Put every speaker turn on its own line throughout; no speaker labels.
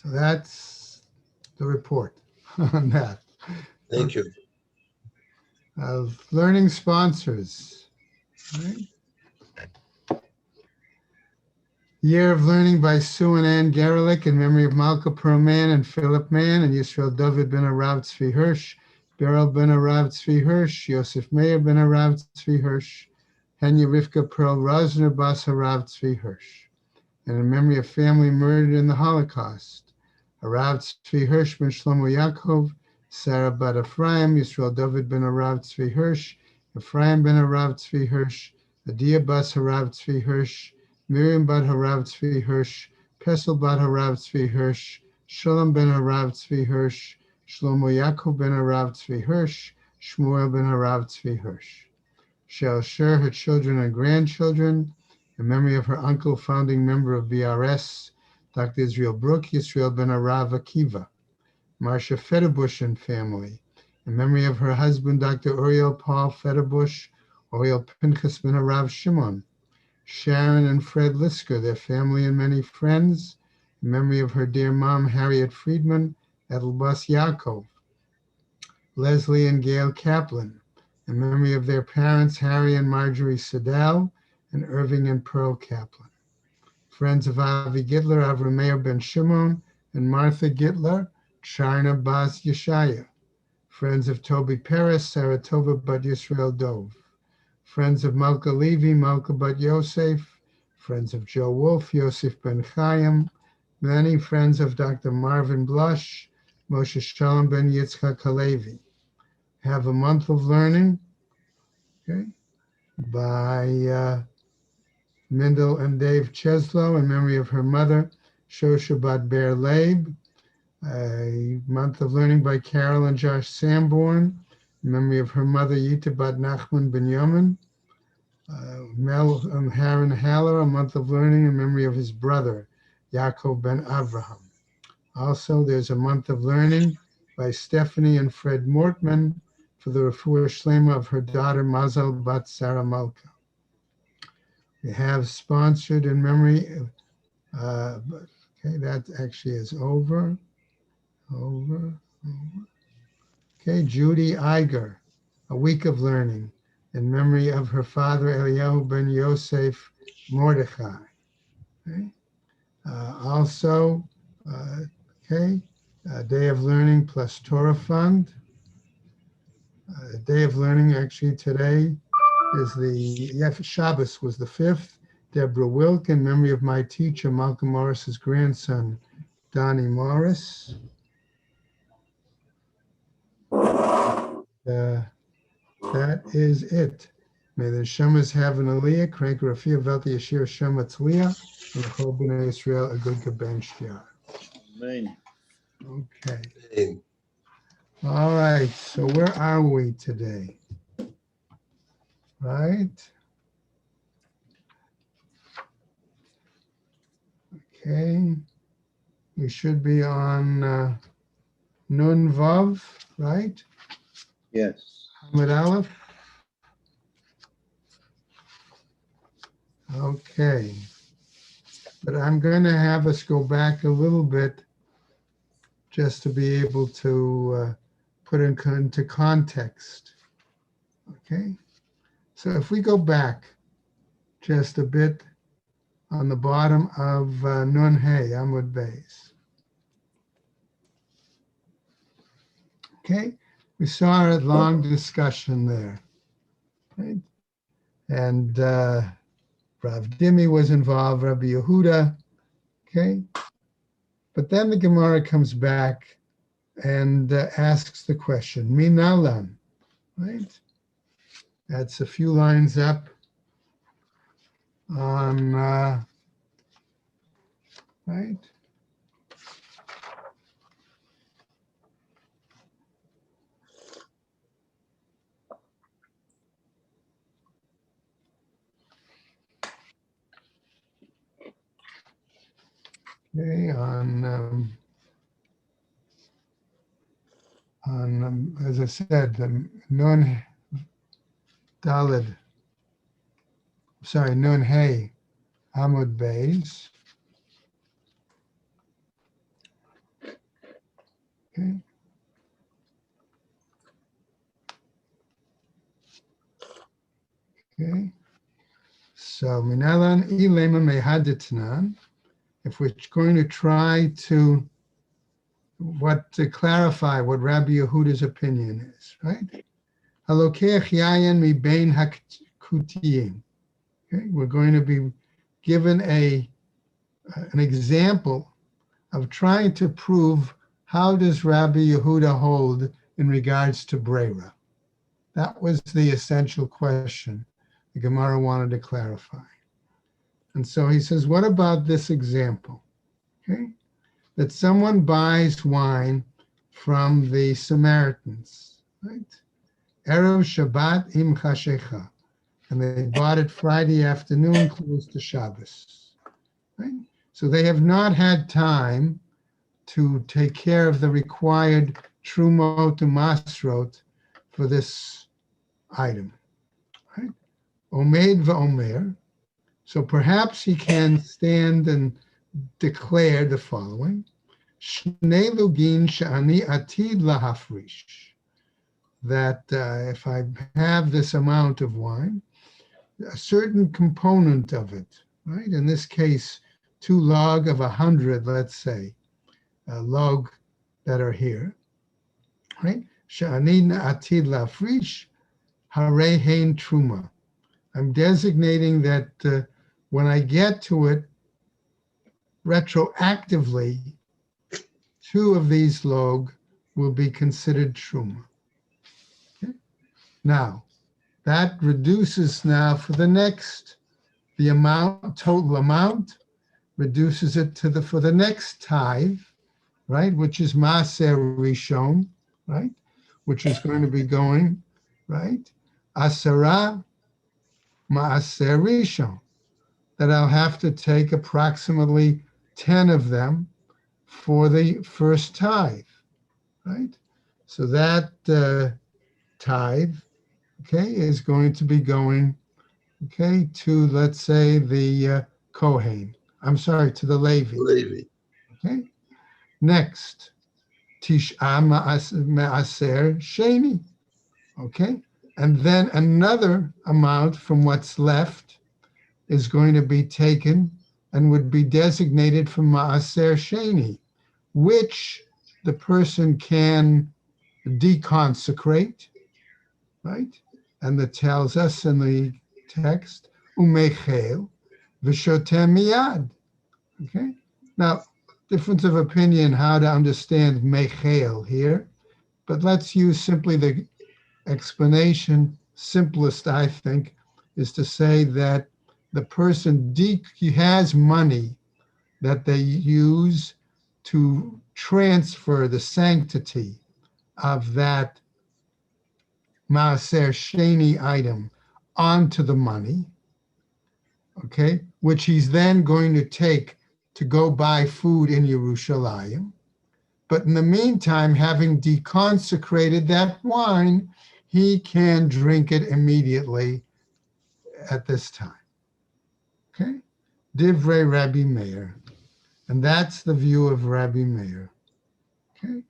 So that's the report on that.
Thank you.
Learning sponsors. Right? Year of Learning by Sue and Ann Gerlich in memory of Malka Perlman and Philip Mann and Yisrael David ben Arav Tzvi Hirsch, Beryl ben Arav Tzvi Hirsch, Yosef Meir ben Arav Tzvi Hirsch, Henya Rivka Pearl Rosner Bas Arav Tzvi Hirsch. And in memory of family murdered in the Holocaust, Arav Tzvi Hirsch ben Shlomo Yaakov, Sarah bat Ephraim, Yisrael David ben Arav Tzvi Hirsch, Ephraim ben Arav Tzvi Hirsch, Adia bas Harav Tzvi Hirsch, Miriam bat Harav Tzvi Hirsch, Pesel bat Harav Tzvi Hirsch, Shalom ben Harav Tzvi Hirsch, Shlomo Yaakov ben Harav Tzvi Hirsch, Shmuel ben Harav Tzvi Hirsch. Shall share her children and grandchildren in memory of her uncle, founding member of BRS, Dr. Israel Brook, Yisrael ben Arav Akiva. Marcia Federbush and family, in memory of her husband, Dr. Uriel Paul Federbush, Uriel Pinchas ben Harav Shimon. Sharon and Fred Lisker, their family and many friends, in memory of her dear mom, Harriet Friedman, Edelbus Yaakov. Leslie and Gail Kaplan, in memory of their parents, Harry and Marjorie Siddell, and Irving and Pearl Kaplan. Friends of Avi Gitler, Avram Meir ben Shimon, and Martha Gitler, Charna Bas Yeshaya. Friends of Toby Peres, Sarah Tova bat Yisrael Dov. Friends of Malka Levi, Malka bat Yosef. Friends of Joe Wolf, Yosef ben Chaim. Many friends of Dr. Marvin Blush, Moshe Shalom ben Yitzchak Halevi. Have a month of learning, okay, by Mindel and Dave Cheslow in memory of her mother, Shosha bat Ber Leib. A month of learning by Carol and Josh Sanborn, in memory of her mother, Yita bat Nachman ben Yamin. Mel and Haran Haller, a month of learning in memory of his brother, Yaakov ben Avraham. Also, there's a month of learning by Stephanie and Fred Mortman for the refuah shlema of her daughter, Mazal bat Sarah Malka. We have sponsored in memory of, okay, that actually is over. Okay, Judy Iger, a week of learning in memory of her father, Eliyahu ben Yosef Mordechai. Okay. Also, a day of learning plus Torah Fund. A day of learning actually today is Shabbos was the 5th. Deborah Wilk in memory of my teacher, Malcolm Morris's grandson, Donnie Morris. That is it. May the Shemas have an aliyah, crank Rafia Velti Yashir Shema Tzliya, and the whole B'nai Israel a good Gaben Shtiar.
Amen.
Okay.
Amen.
All right. So where are we today? Right. Okay. We should be on Nun Vav, right?
Yes.
Hamid Aleph. Okay. But I'm going to have us go back a little bit just to be able to put it into context. Okay. So if we go back just a bit on the bottom of Nun Hey, Amud Beis. Okay. We saw a long discussion there. Right? And Rav Dimi was involved, Rabbi Yehuda, okay? But then the Gemara comes back and asks the question, Minalan, right? That's a few lines up on, right? Okay, as I said, Nun Dalid, Nun Hey, Amud Beis. So, minalan ilema mehaditnan, if we're going to try to clarify what Rabbi Yehuda's opinion is, right? Halokech yayin mi bein hakutiyim. Okay, we're going to be given an example of trying to prove how does Rabbi Yehuda hold in regards to Brera. That was the essential question the Gemara wanted to clarify. And so he says, what about this example? Okay, that someone buys wine from the Samaritans, right? Erev Shabbat im chashecha, and they bought it Friday afternoon, close to Shabbos, right? So they have not had time to take care of the required trumot to masrot for this item, right? Omed va'omer. So perhaps he can stand and declare the following: Shnei lugin she'ani atid lahafrish. That if I have this amount of wine, a certain component of it, right? In this case, 2 log of 100, let's say, log that are here, right? She'ani atid lahafrish harei hein truma. I'm designating that when I get to it retroactively, 2 of these log will be considered truma. Okay? Now, that reduces now for the next, the total amount, reduces it to for the next tithe, right, which is Maaser Rishon, right, which is going to be going, right, Asara Maaser Rishon, that I'll have to take approximately 10 of them for the first tithe, right? So that tithe, okay, is going to be going, okay, to, let's say, the Kohen. I'm sorry, to the Levi. Okay. Next, Tish'a Ma'aser Sheni. Okay. And then another amount from what's left is going to be taken and would be designated for Ma'aser Sheni, which the person can deconsecrate, right? And that tells us in the text, Umechel v'shotem miyad. Okay. Now, difference of opinion how to understand mechel here, but let's use simply the explanation. Simplest, I think, is to say that the person he has money that they use to transfer the sanctity of that Maaser Sheni item onto the money, okay, which he's then going to take to go buy food in Yerushalayim. But in the meantime, having deconsecrated that wine, he can drink it immediately at this time. Okay? Divrei Rabbi Meir. And that's the view of Rabbi Meir. Okay?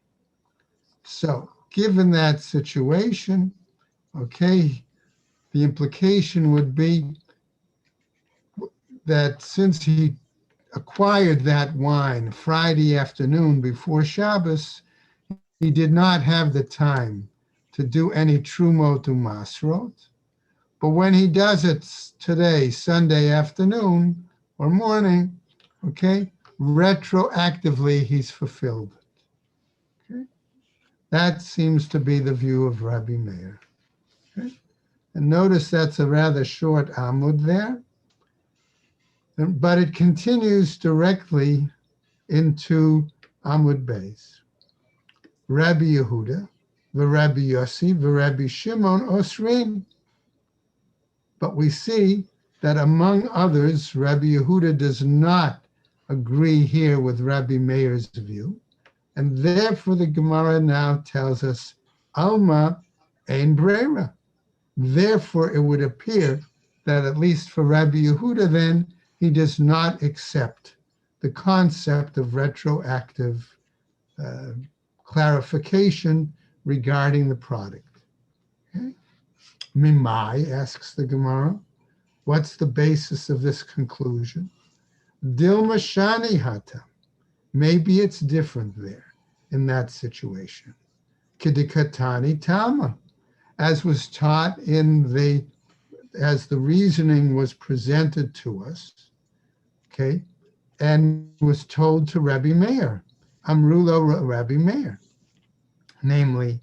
So, given that situation, okay, the implication would be that since he acquired that wine Friday afternoon before Shabbos, he did not have the time to do any trumot to masrot. But when he does it today, Sunday afternoon or morning, okay, retroactively he's fulfilled it. Okay? That seems to be the view of Rabbi Meir. Okay? And notice that's a rather short amud there, but it continues directly into Amud Beis. Rabbi Yehuda, Rabbi Yossi, Rabbi Shimon Osrin. But we see that among others, Rabbi Yehuda does not agree here with Rabbi Meir's view, and therefore the Gemara now tells us, Alma ein brera. Therefore, it would appear that at least for Rabbi Yehuda, then, he does not accept the concept of retroactive clarification regarding the product. Okay? Mimai, asks the Gemara. What's the basis of this conclusion? Dilma shani hata. Maybe it's different there in that situation. Kidikatani tama, as was taught as the reasoning was presented to us, okay, and was told to Rabbi Meir, Amrulo Rabbi Meir. Namely,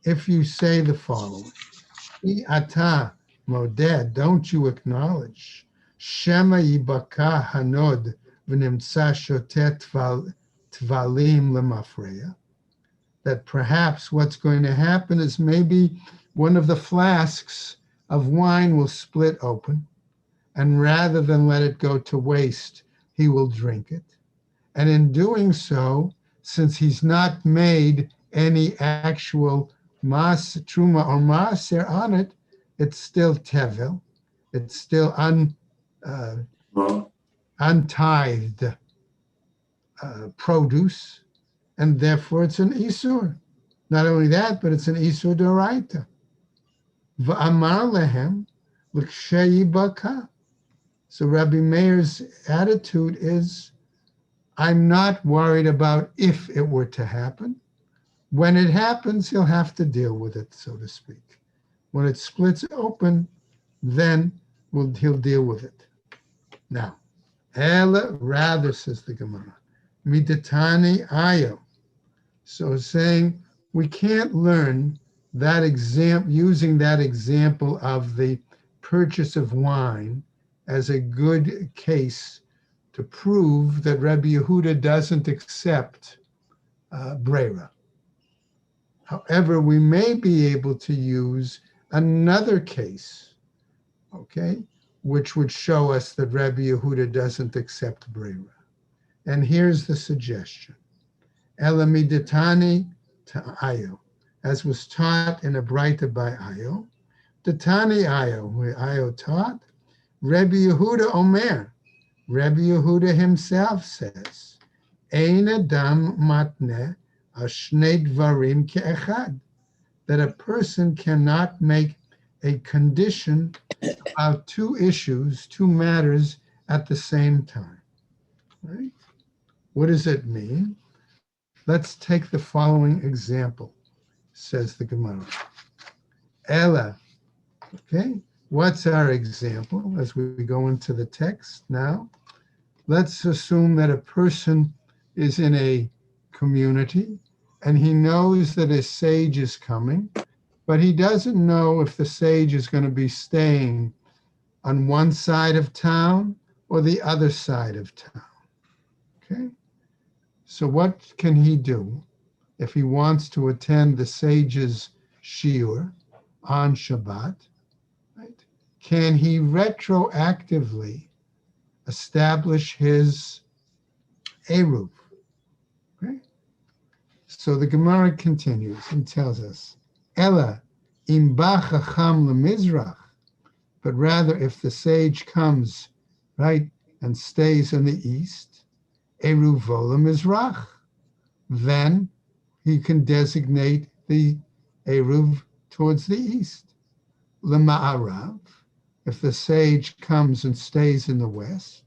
if you say the following, Ata moded, don't you acknowledge, Shema yibaka hanod v'nimtza shotet tvalim lemafreya, that perhaps what's going to happen is maybe one of the flasks of wine will split open, and rather than let it go to waste, he will drink it. And in doing so, since he's not made any actual truma or maaser on it, it's still tevel. It's still untithed produce, and therefore it's an isur. Not only that, but it's an isur d'oraita. V'amar lehem l'ksheyi baka. So Rabbi Meir's attitude is, I'm not worried about if it were to happen. When it happens, he'll have to deal with it, so to speak. When it splits open, then he'll deal with it. Now, Ela rather, says the Gemara, midatani ayo. So saying we can't learn that using that example of the purchase of wine as a good case to prove that Rabbi Yehuda doesn't accept Brera. However, we may be able to use another case, okay, which would show us that Rabbi Yehuda doesn't accept Brera. And here's the suggestion. Elamidatani to Ayo, as was taught in a Braita by Ayo. Datani Ayo, where Ayo taught, Rabbi Yehuda Omer, Rabbi Yehuda himself says, Ein adam matne ashnei dvarim ke'echad, that a person cannot make a condition about two issues, two matters at the same time. Right? What does it mean? Let's take the following example, says the Gemara. Ella, okay? What's our example as we go into the text now? Let's assume that a person is in a community and he knows that a sage is coming, but he doesn't know if the sage is going to be staying on one side of town or the other side of town. Okay? So what can he do if he wants to attend the sage's shiur on Shabbat? Right? Can he retroactively establish his eruv? Okay? So the Gemara continues and tells us, Ella im ba chacham lemizrach, but rather if the sage comes, right, and stays in the east, eruvo lemizrach, then he can designate the eruv towards the east. Lema'arav, if the sage comes and stays in the west,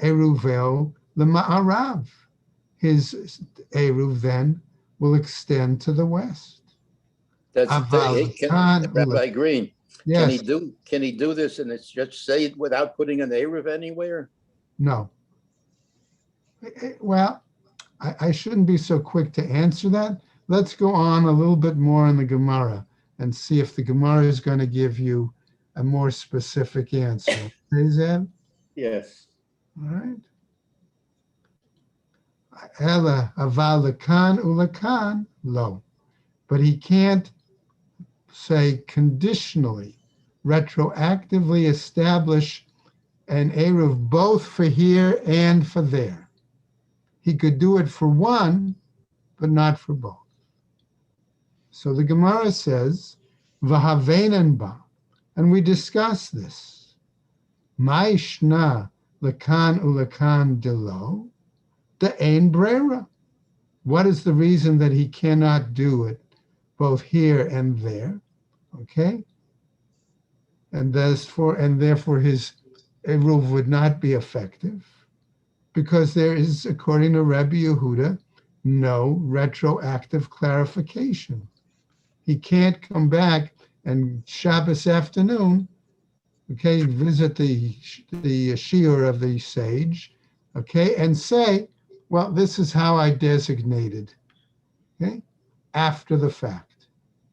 eruveo lema'arav, his eruv then will extend to the west.
Rabbi Green,
yes.
can he do this and it's just say it without putting an eruv anywhere?
No. Well, I shouldn't be so quick to answer that. Let's go on a little bit more in the Gemara and see if the Gemara is going to give you a more specific answer. Okay, Zeb?
Yes.
All right. Ela aval lakan ulakan lo. But he can't say conditionally, retroactively establish an eruv both for here and for there. He could do it for one, but not for both. So the Gemara says, V'havenan ba, and we discuss this. Ma'ishna lakan ulakan delo, the ein brera. What is the reason that he cannot do it both here and there? Okay? therefore his eruv would not be effective, because there is, according to Rabbi Yehuda, no retroactive clarification. He can't come back and Shabbos afternoon, okay, visit the shiur of the sage, okay, and say, well, this is how I designated, okay, after the fact,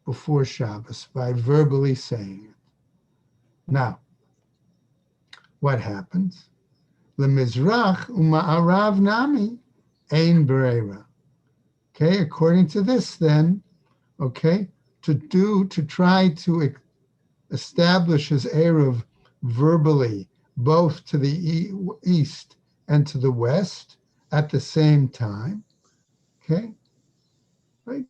before Shabbos, by verbally saying it. Now, what happens? Lemizrach uma'arav nami ein brera. Okay, according to this, then, okay, to try to establish his eruv verbally, both to the east and to the west at the same time, okay, right?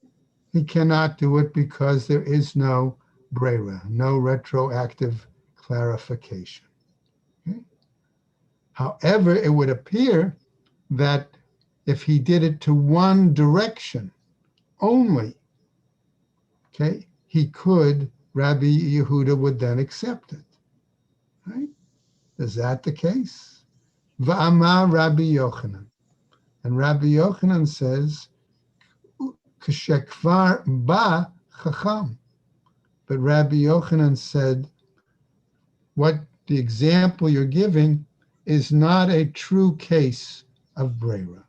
He cannot do it because there is no brera, no retroactive clarification. Okay? However, it would appear that if he did it to one direction only, okay, he could, Rabbi Yehuda would then accept it. Right? Is that the case? Va'amar Rabbi Yochanan. And Rabbi Yochanan says, K'shekvar ba chacham. But Rabbi Yochanan said, what the example you're giving is not a true case of brera.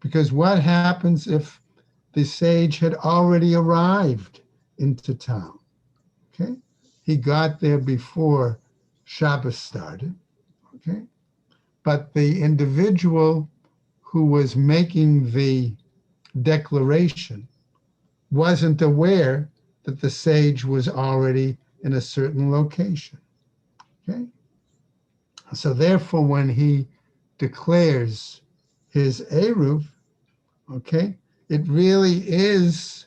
Because what happens if the sage had already arrived into town? Okay? He got there before Shabbos started. Okay? But the individual who was making the declaration wasn't aware that the sage was already in a certain location. Okay? So therefore, when he declares his eruv, okay, it really is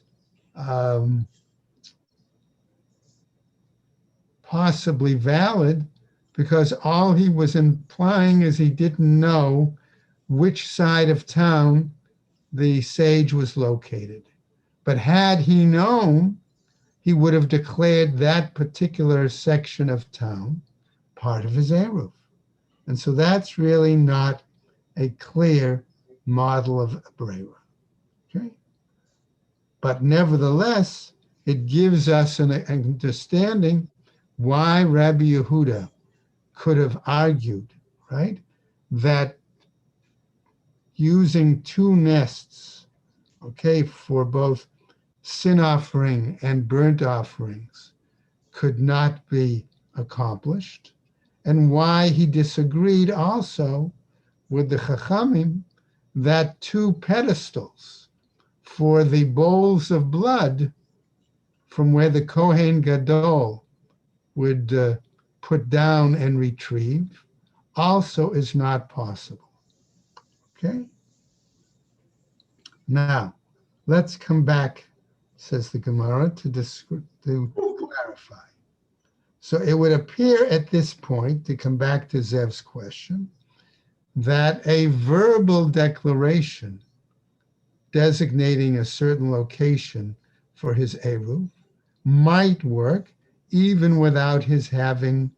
possibly valid, because all he was implying is he didn't know which side of town the sage was located. But had he known, he would have declared that particular section of town part of his eruv. And so that's really not a clear model of brera. Okay? But nevertheless, it gives us an understanding why Rabbi Yehuda could have argued, right, that using two nests, okay, for both sin offering and burnt offerings could not be accomplished, and why he disagreed also with the Chachamim that two pedestals for the bowls of blood from where the Kohen Gadol would put down and retrieve also is not possible. Okay? Now, let's come back, says the Gemara, to clarify. So it would appear at this point, to come back to Zev's question, that a verbal declaration designating a certain location for his eruv might work even without his having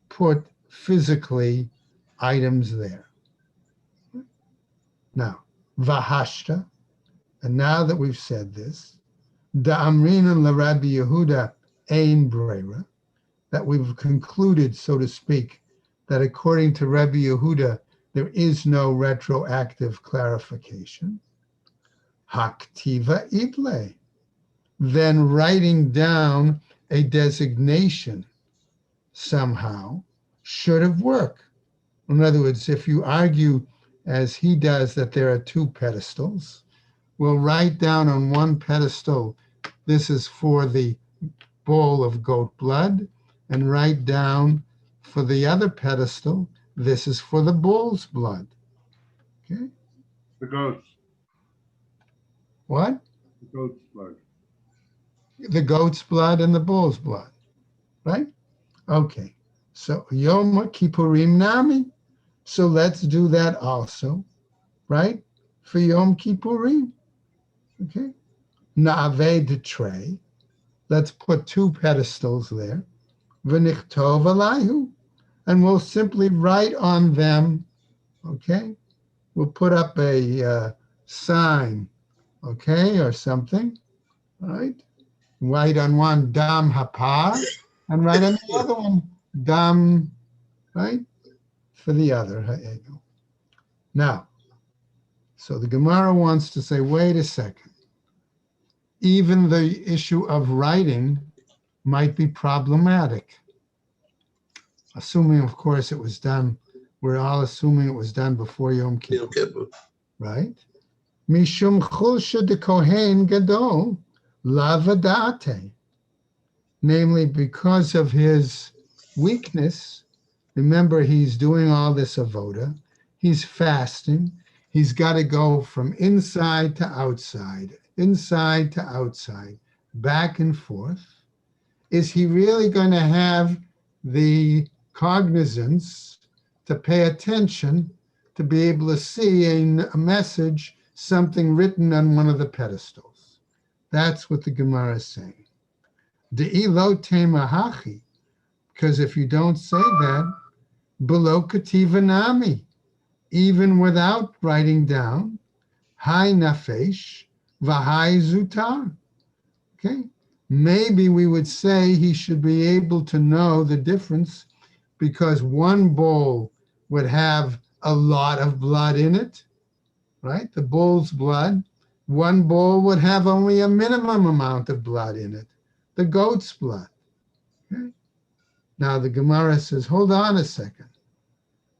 put physically items there. Now, vahashta, and now that we've said this, da'amrinan la Rabbi Yehuda ein brera, that we've concluded, so to speak, that according to Rabbi Yehuda, there is no retroactive clarification. Haktiva itle, then writing down a designation somehow should have worked. In other words, if you argue, as he does, that there are two pedestals, we'll write down on one pedestal, this is for the bowl of goat blood, and write down for the other pedestal, this is for the bull's blood. Okay?
The goats.
What?
The goat's blood.
The goat's blood and the bull's blood, right? Okay. So Yom Kippurim Nami. So let's do that also, right? For Yom Kippurim. Okay. Na'aveh de tray. Let's put two pedestals there. v'nichtov alayhu, and we'll simply write on them, okay? We'll put up a sign, okay, or something, right? Write on one dam hapar, and write on the other one dam, right, for the other. Now, so the Gemara wants to say, wait a second. Even the issue of writing might be problematic. Assuming, of course, it was done, we're all assuming it was done before Yom Kippur, right? Mishum chulsha de kohen gadol lavadate. Namely, because of his weakness, remember he's doing all this avoda, he's fasting, he's got to go from inside to outside, back and forth. Is he really going to have the cognizance to pay attention to be able to see a message, something written on one of the pedestals? That's what the Gemara is saying. De'ilo tema hachi, because if you don't say that, below kativa nami, even without writing down, hai nafesh, v'hai zutar. Okay, maybe we would say he should be able to know the difference, because one bowl would have a lot of blood in it, right? The bull's blood. One bowl would have only a minimum amount of blood in it, the goat's blood. Okay? Now the Gemara says, hold on a second.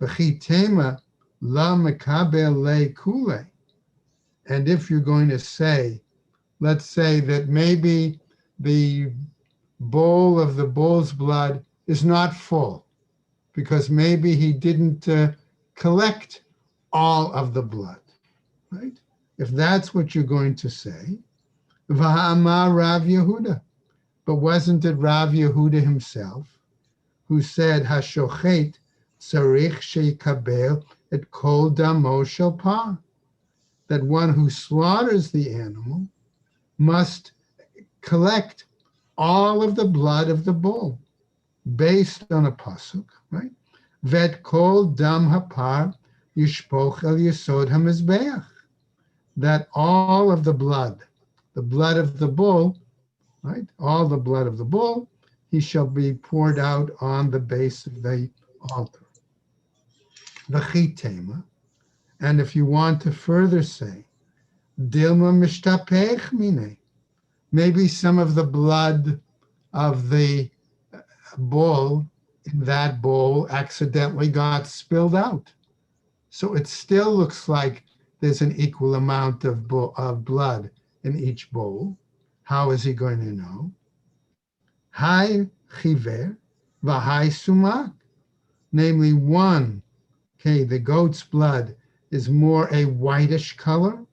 V'chitema la mekabel le kule. And if you're going to say, let's say that maybe the bowl of the bull's blood is not full, because maybe he didn't collect all of the blood, right? If that's what you're going to say, V'ha'amar Rav Yehuda. But wasn't it Rav Yehuda himself who said, Hashochet tzarich sheikabel et kol damo shel par, that one who slaughters the animal must collect all of the blood of the bull, based on a pasuk, right? Vet kol dam hapar yishpoch el yesod hamizbeach, that all of the blood of the bull, right? All the blood of the bull, he shall be poured out on the base of the altar. V'chitema, and if you want to further say, dilma mishtapech mine, maybe some of the blood of the bull in that bowl accidentally got spilled out. So it still looks like there's an equal amount of blood in each bowl. How is he going to know? Hai chiver v'hai sumak, namely one, okay, the goat's blood is more a whitish color,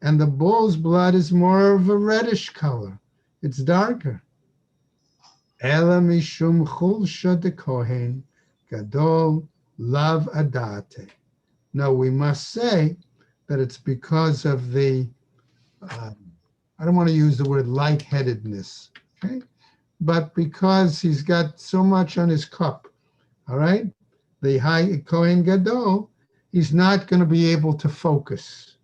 and the bull's blood is more of a reddish color. It's darker. Ela mishum chulsha de kohen gadol lav adate. No, we must say that it's because of the, I don't want to use the word lightheadedness, okay? But because he's got so much on his cup, all right? The high Kohen Gadol, he's not going to be able to focus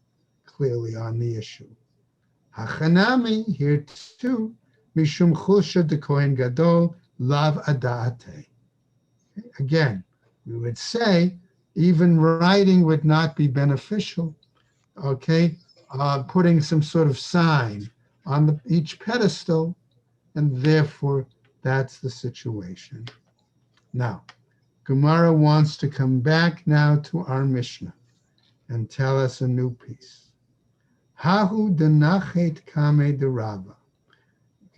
clearly on the issue. Hachanami, here too, Mishum Chulsha de Kohen Gadol, Lav Adate. Again, we would say even writing would not be beneficial, okay? Putting some sort of sign on each pedestal, and therefore that's the situation. Now, Gemara wants to come back now to our Mishnah and tell us a new piece. Hahu denachet kame de Rava.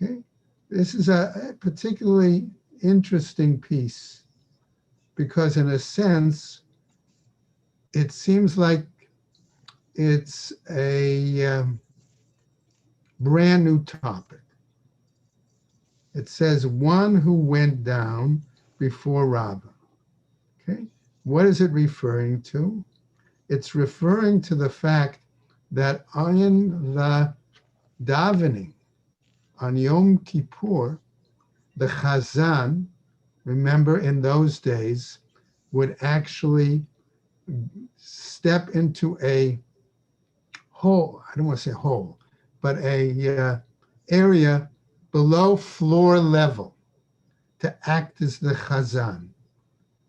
Okay, this is a particularly interesting piece because, in a sense, it seems like it's a brand new topic. It says one who went down before Rava. Okay, what is it referring to? It's referring to the fact that in the davening on Yom Kippur, the Chazan remember in those days, would actually step into a hole, I don't want to say hole, but a area below floor level to act as the chazan,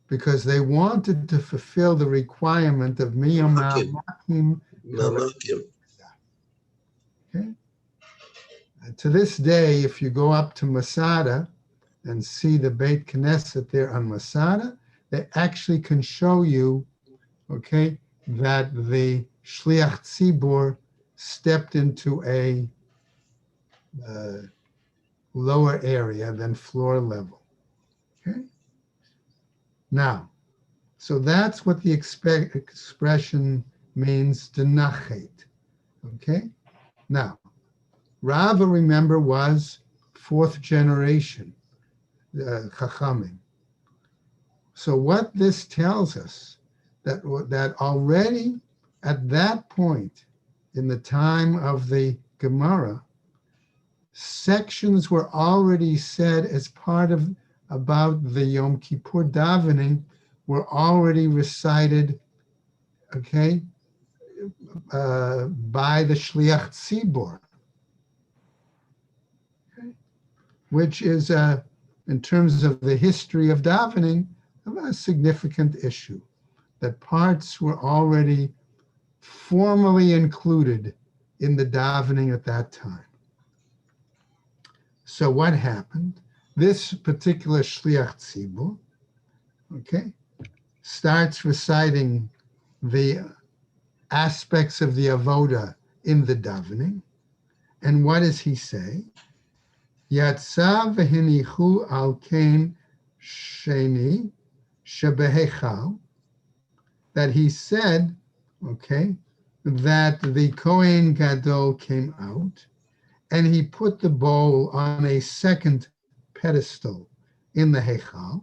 because they wanted to fulfill the requirement of miyam ha'makim.
Mamakim.
Okay? And to this day, if you go up to Masada and see the Beit Knesset there on Masada, they actually can show you, okay, that the Shliach Tzibor stepped into a lower area than floor level. Okay. Now, so that's what the expression means, denachet. Okay. Now, Rava, remember, was fourth generation Chachamim. So what this tells us, that already at that point in the time of the Gemara, sections were already said as part of about the Yom Kippur davening, were already recited, okay, by the Shliach Tzibor, okay, which is, in terms of the history of davening, a significant issue, that parts were already formally included in the davening at that time. So what happened? This particular Shliach Tzibur, okay, starts reciting the aspects of the avoda in the davening. And what does he say? Yatsa v'hinichu al kein sheni shebehechal, that he said, okay, that the Kohen Gadol came out and he put the bowl on a second pedestal in the Hechal.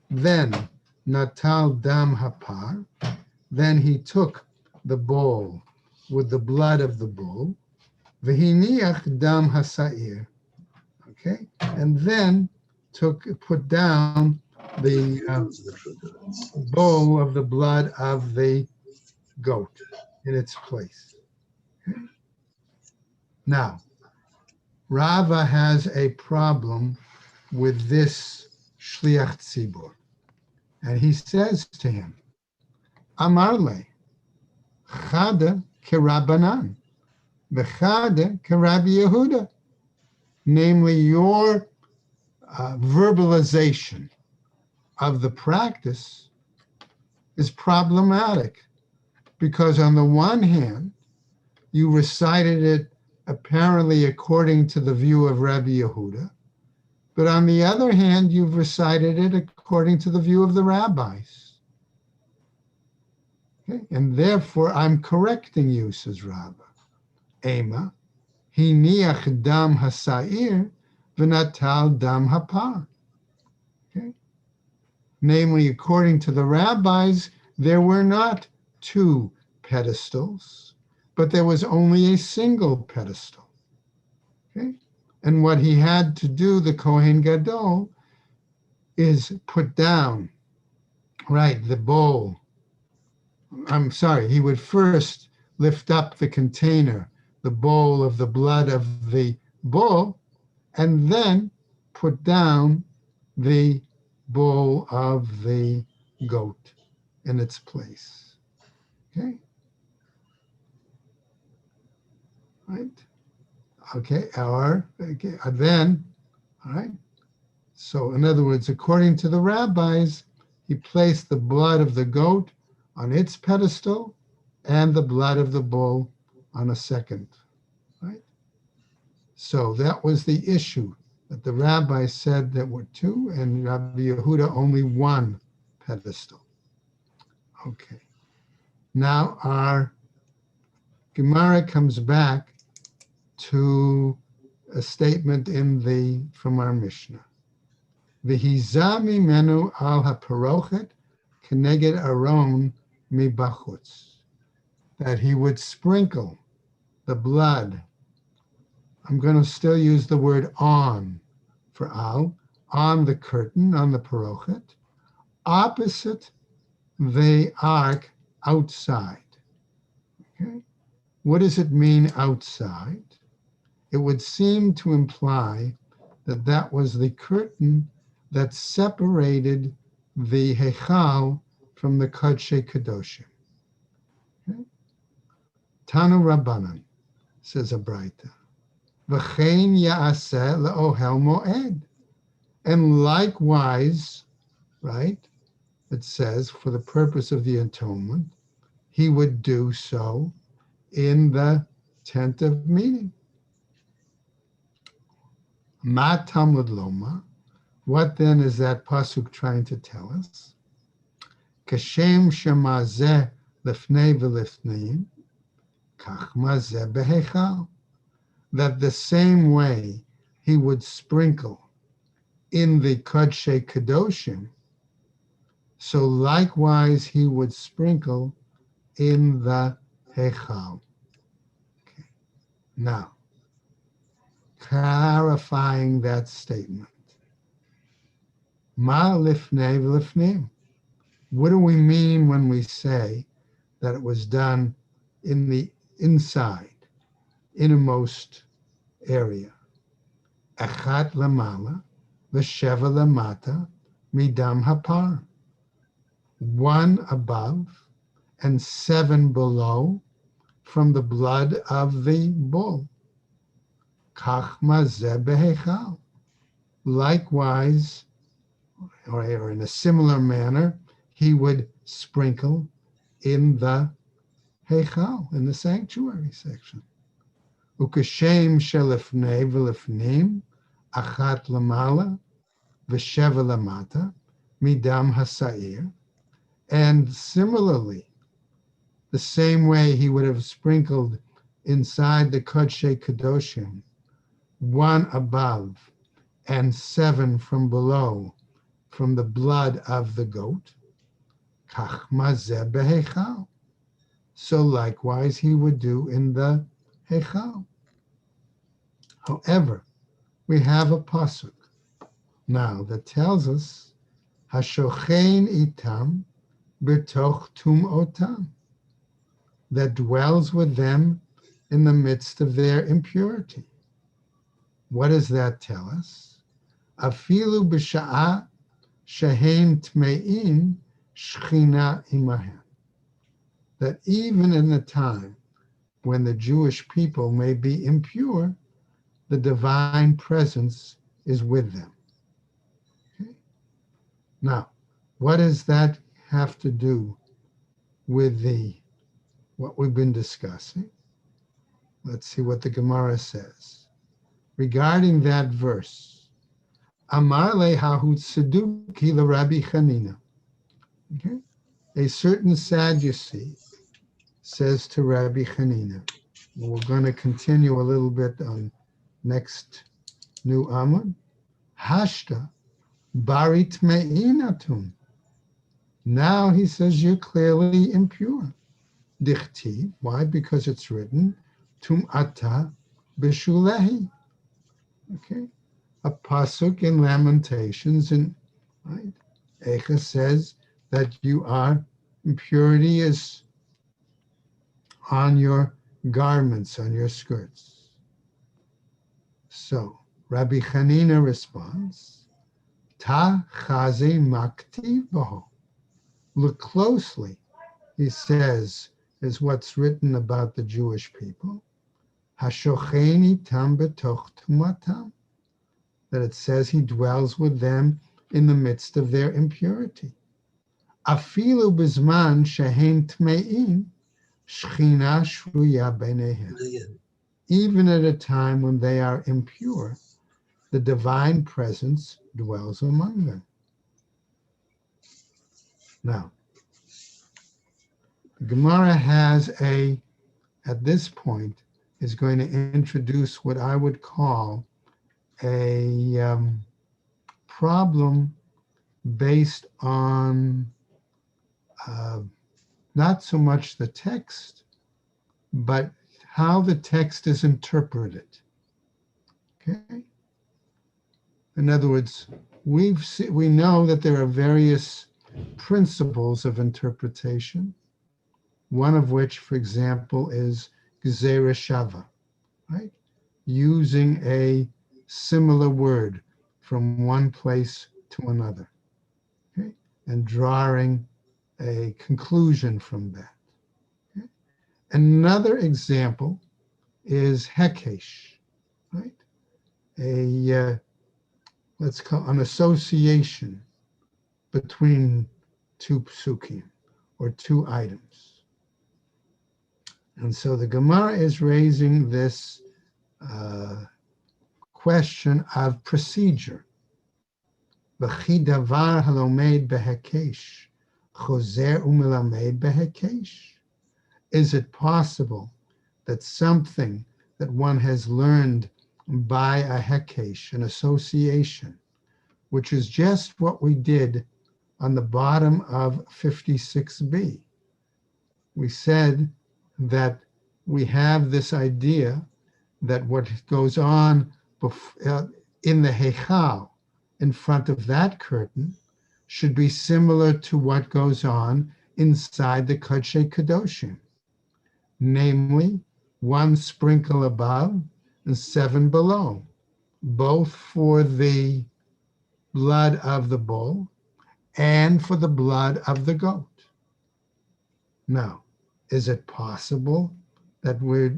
Then Natal Dam Hapar, then he took the bowl with the blood of the bull, V'hiniach Dam Hasair, okay, and then put down the bowl of the blood of the goat in its place. Okay. Now, Rava has a problem with this Shliach Tzibor, and he says to him, Amar le, Chada kerabanan, v'chada kerabi Yehuda, namely your verbalization of the practice is problematic, because on the one hand, you recited it apparently according to the view of Rabbi Yehuda, but on the other hand, you've recited it according to the view of the rabbis. Okay? And therefore, I'm correcting you, says Rabbah. Ema, hiniach dam hasair v'natal dam hapar. Okay? Namely, according to the rabbis, there were not two pedestals, but there was only a single pedestal. Okay? And what he had to do, the Kohen Gadol, is put down, right, the bowl. I'm sorry, he would first lift up the container, the bowl of the blood of the bull, and then put down the bowl of the goat in its place. Okay? Right? Okay, then, all right. So in other words, according to the rabbis, he placed the blood of the goat on its pedestal and the blood of the bull on a second, right? So that was the issue, that the rabbi said there were two and Rabbi Yehuda only one pedestal. Okay. Now our Gemara comes back to a statement from our Mishnah. V'hizami menu al haparochet keneged aron mibachutz, that he would sprinkle the blood. I'm going to still use the word on for al on the curtain, on the parochet, opposite the ark outside. Okay? What does it mean outside? It would seem to imply that that was the curtain that separated the Hechal from the Kodshe Kadoshim. Okay? Tanu Rabbanan, says a Braita. V'chein ya'aseh le'ohel mo'ed. And likewise, right, it says, for the purpose of the atonement, he would do so in the tent of meeting. Ma Talmud Loma. What then is that pasuk trying to tell us? Kashem shemazeh lifnei v'lifneim, kach mazeh behechal. That the same way he would sprinkle in the Kodshe Kadoshim, so likewise he would sprinkle in the Hechal. Okay. Now, clarifying that statement. Ma lifnei v'lifneim. What do we mean when we say that it was done in the inside, innermost area? Achat lamala, v'sheva lamata, midam hapar. One above and seven below from the blood of the bull. Kach mazeh behechal. Likewise, or in a similar manner, he would sprinkle in the Heichal, in the sanctuary section. Ukashem shelifnei v'lifnim, achat lamala, v'sheva lamata, midam hasair. And similarly, the same way he would have sprinkled inside the Kodshe Kadoshim, one above and seven from below, from the blood of the goat, kach mazeh behechal. So likewise he would do in the Hechal. However, we have a pasuk now that tells us, Hashochein itam b'toch tum'otam, that dwells with them in the midst of their impurity. What does that tell us? Afilu b'sha'ah shehem tme'in shchina imahem. That even in the time when the Jewish people may be impure, the divine presence is with them. Okay? Now, what does that have to do with what we've been discussing? Let's see what the Gemara says. Regarding that verse, Amar lehahu tzeduki l'Rabbi Chanina. Okay? A certain Sadducee says to Rabbi Chanina. We're going to continue a little bit on next new Amud. Hashta barit me'inatun. Now he says you're clearly impure. Dichti. Why? Because it's written tum ata bishulehi. Okay, a pasuk in Lamentations, and right, Echa says that you are impurity is on your garments, on your skirts. So Rabbi Chanina responds, Ta chaze maktiv baho. Look closely, he says, is what's written about the Jewish people. Hashocheni tam betoch tumatam. That it says he dwells with them in the midst of their impurity. Afilu bizman shehem tme'in, shchina shruya beinehem. Even at a time when they are impure, the divine presence dwells among them. Now, the Gemara at this point, is going to introduce what I would call a problem based on not so much the text, but how the text is interpreted. Okay? In other words, we know that there are various principles of interpretation, one of which, for example, is Gezerah Shava, right? Using a similar word from one place to another, okay? And drawing a conclusion from that. Okay? Another example is Hekesh, right? Let's call an association between two psukim or two items. And so the Gemara is raising this question of procedure. V'chi davar halomed behekesh, chozer umelamed behekesh. Is it possible that something that one has learned by a hekesh, an association, which is just what we did on the bottom of 56b? We said that we have this idea that what goes on in the Heichal, in front of that curtain, should be similar to what goes on inside the Kodesh Kadoshim, namely 1 sprinkle above and 7 below, both for the blood of the bull and for the blood of the goat. Now, is it possible that we're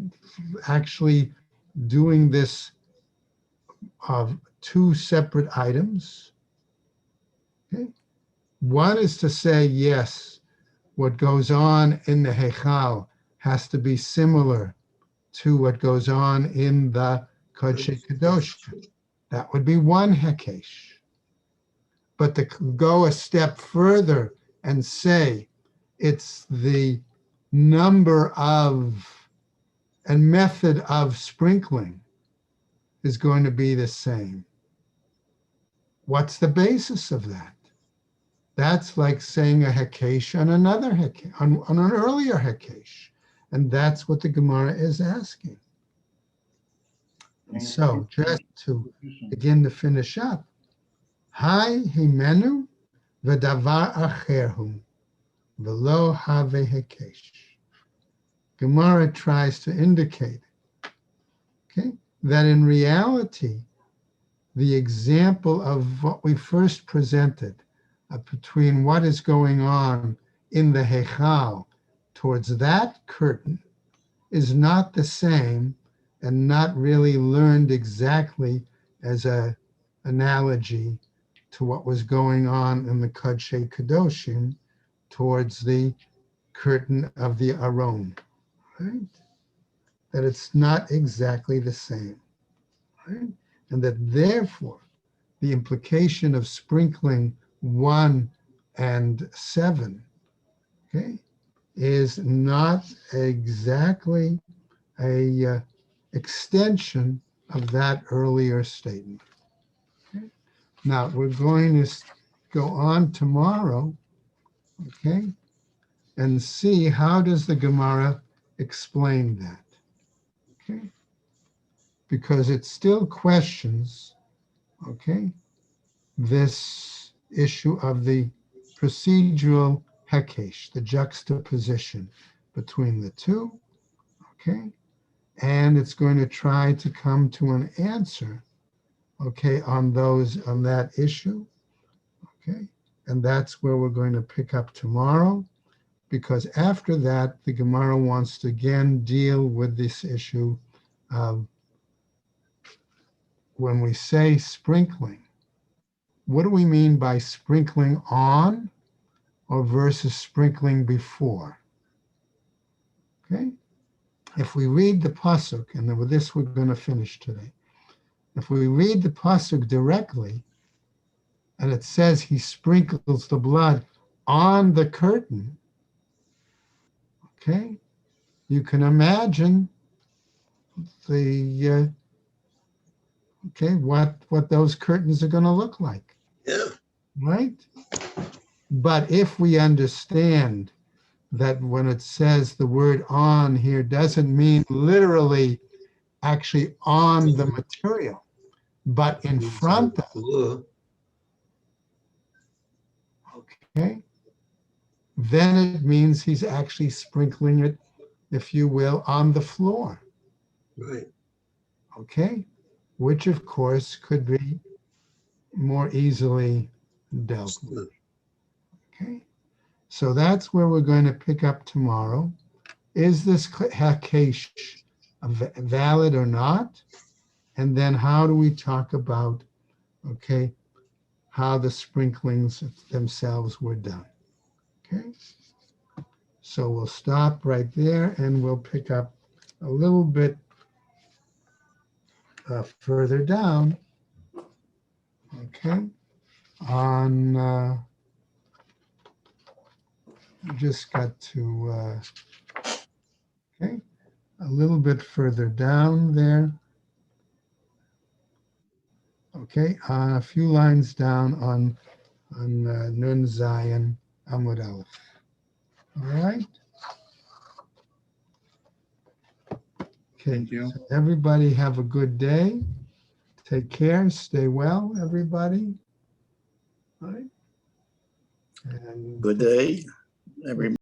actually doing this of two separate items? Okay. One is to say, yes, what goes on in the Heichal has to be similar to what goes on in the Kodesh Kadosh. That would be one Hekesh. But to go a step further and say it's the number of and method of sprinkling is going to be the same. What's the basis of that? That's like saying a Hekesh on another Hekesh, on an earlier Hekesh. And that's what the Gemara is asking. And so, just to begin to finish up, Hai himenu v'davar acherhu v'lo have Hekesh. Gemara tries to indicate, okay, that in reality, the example of what we first presented between what is going on in the Heichal towards that curtain is not the same and not really learned exactly as an analogy to what was going on in the Kodesh Kadoshim towards the curtain of the Aron, right? That it's not exactly the same, right? And that therefore the implication of sprinkling 1 and 7, okay, is not exactly a extension of that earlier statement. Okay? Now we're going to go on tomorrow, okay, and see how does the Gemara explain that, okay, because it still questions, okay, this issue of the procedural Hekesh, the juxtaposition between the two, okay, and it's going to try to come to an answer, okay, on that issue, okay, and that's where we're going to pick up tomorrow, because after that, the Gemara wants to again deal with this issue of when we say sprinkling, what do we mean by sprinkling on or versus sprinkling before? Okay? If we read the pasuk, and with this we're going to finish today. If we read the pasuk directly, and it says he sprinkles the blood on the curtain, okay, you can imagine the what those curtains are going to look like.
Yeah.
Right? But if we understand that when it says the word on here doesn't mean literally actually on the material, but in front of, Okay. Then it means he's actually sprinkling it, if you will, on the floor.
Right.
Okay. Which of course could be more easily dealt with. Okay. So that's where we're going to pick up tomorrow. Is this hakesh valid or not? And then how do we talk about, okay, how the sprinklings themselves were done? Okay. So we'll stop right there and we'll pick up a little bit further down. Okay. On, just got to, okay, a little bit further down there. Okay, a few lines down on Nun Zion Amud Aleph. All right. Okay.
Thank you.
So everybody have a good day. Take care. Stay well, everybody. All right. And
Good day, everybody.